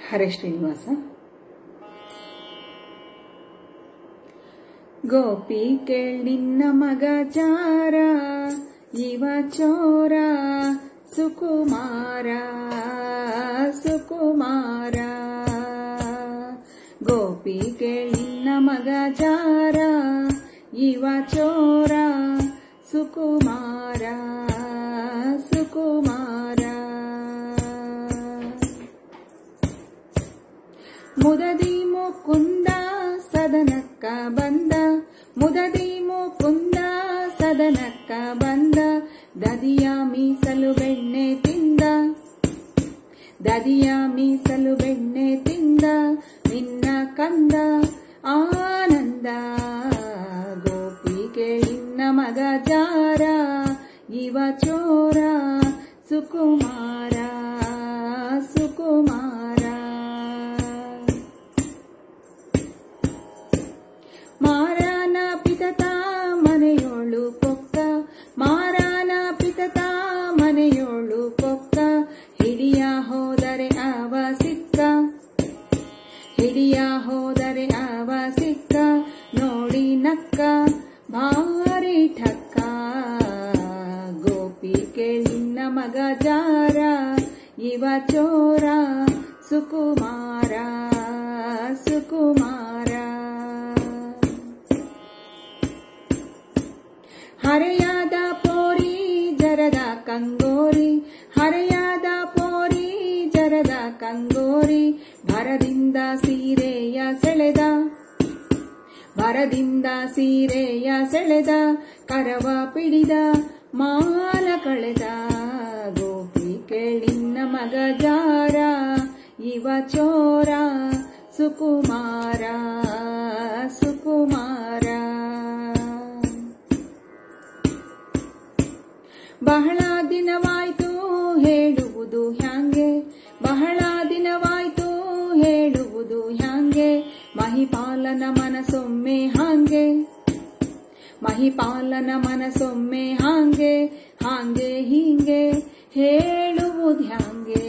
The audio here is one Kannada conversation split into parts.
ಹರೇ ಶ್ರೀನಿವಾಸ. ಗೋಪಿ ಕೇಳಿನ್ನ ಮಗ ಜಾರ, ಇವ ಚೋರ ಸುಕುಮಾರ ಸುಕುಮಾರ. ಗೋಪಿ ಕೇಳಿನ್ನ ಮಗ ಜಾರ, ಇವ ಚೋರ ಸುಕುಮಾರ ಸುಕುಮಾರ. ಮುದದಿ ಮುಕುಂದ ಸದನಕ್ಕ ಬಂದ, ಮುದದಿ ಮುಕುಂದ ಸದನಕ್ಕ ಬಂದ. ದದಿಯ ಮೀಸಲು ಬೆಣ್ಣೆ ತಿಂದ, ದದಿಯ ಮೀಸಲು ಬೆಣ್ಣೆ ತಿಂದ. ನಿನ್ನ ಕಂದ ಆನಂದ. ಗೋಪಿ ಕೇಳಿನ್ನ ಮಗ ಜಾರ, ಇವ ಚೋರ ಸುಕುಮಾರ ಸುಕುಮಾರ. ಮಾರನ ಪಿತತ ಮನೆಯೋಳು ಪೊಕ್ಕ, ಮಾರನ ಪಿತತ ಮನೆಯೋಳು ಪೊಕ್ಕ. ಹಿಡಿಯ ಹೋದರೆ ಅವ ಸಿಕ್ಕ, ಹಿಡಿಯ ಹೋದರೆ ಅವ ಸಿಕ್ಕ. ನೋಡಿ ನಕ್ಕ ಭಾರಿ ಠಕ್ಕ. ಗೋಪಿ ಕೇಳಿನ್ನ ಮಗ ಜಾರ, ಇವ ಚೋರ ಸುಕುಮಾರ ಸುಕುಮಾರ. ಹರೆಯಾದ ಪೋರಿ ಜರದ ಕಂಗೋರಿ, ಹರೆಯಾದ ಪೋರಿ ಜರದ ಕಂಗೋರಿ. ಭರದಿಂದ ಸೀರೆಯ ಸೆಳೆದ, ಭರದಿಂದ ಸೀರೆಯ ಸೆಳೆದ. ಕರವ ಪಿಡಿದ ಮಾಲ ಕಳೆದ. ಗೋಪಿ ಕೇಳಿನ್ನ ಮಗ ಜಾರ, ಇವ ಚೋರ ಸುಕುಮಾರ ಸುಕುಮಾರ. ಬಹಳ ದಿನವಾಯ್ತು ಹೇಳುವುದು ಹ್ಯಾಂಗೆ, ಬಹಳ ದಿನವಾಯ್ತು ಹೇಳುವುದು ಹ್ಯಾಂಗೆ. ಮಹಿಪಾಲನ ಮನಸೊಮ್ಮೆ ಹಾಂಗೆ, ಮಹಿಪಾಲನ ಮನಸೊಮ್ಮೆ ಹಾಂಗೆ. ಹಾಂಗೆ ಹೀಂಗೆ ಹೇಳುವುದು ಹ್ಯಾಂಗೆ.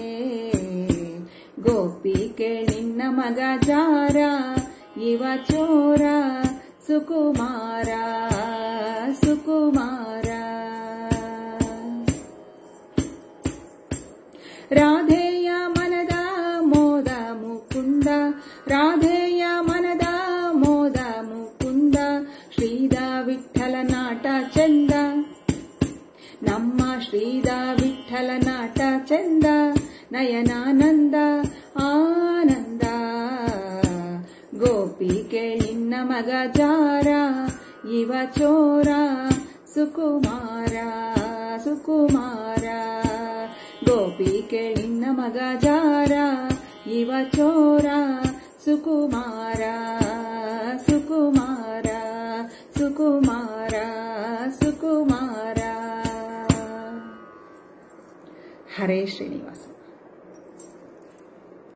ಗೋಪಿ ಕೇಳಿನ್ನ ಮಗ ಜಾರ, ಇವ ಚೋರ ಸುಕುಮಾರ ಸುಕುಮಾರ. ರಾಧೆಯ ಮನದ ಮೋದ ಮುಕುಂದ, ರಾಧೆಯ ಮನದ ಮೋದ ಮುಕುಂದ. ಶ್ರೀದ ವಿಠಲ ನಾಟ ಚಂದ, ನಮ್ಮ ಶ್ರೀದ ವಿಠಲ ನಾಟ ಚಂದ. ನಯನಾನಂದ ಆನಂದ. ಗೋಪಿ ಕೇಳಿನ್ನ ಮಗ ಜಾರ, ಇವ ಚೋರ ಸುಕುಮಾರ ಸುಕುಮಾರ. ಗೋಪಿ ಕೇಳಿನ್ನ ಮಗ ಜಾರ, ಇವ ಚೋರ ಸುಕುಮಾರ ಸುಕುಮಾರ ಸುಕುಮಾರ ಸುಕುಮಾರ. ಹರೇ ಶ್ರೀನಿವಾಸ.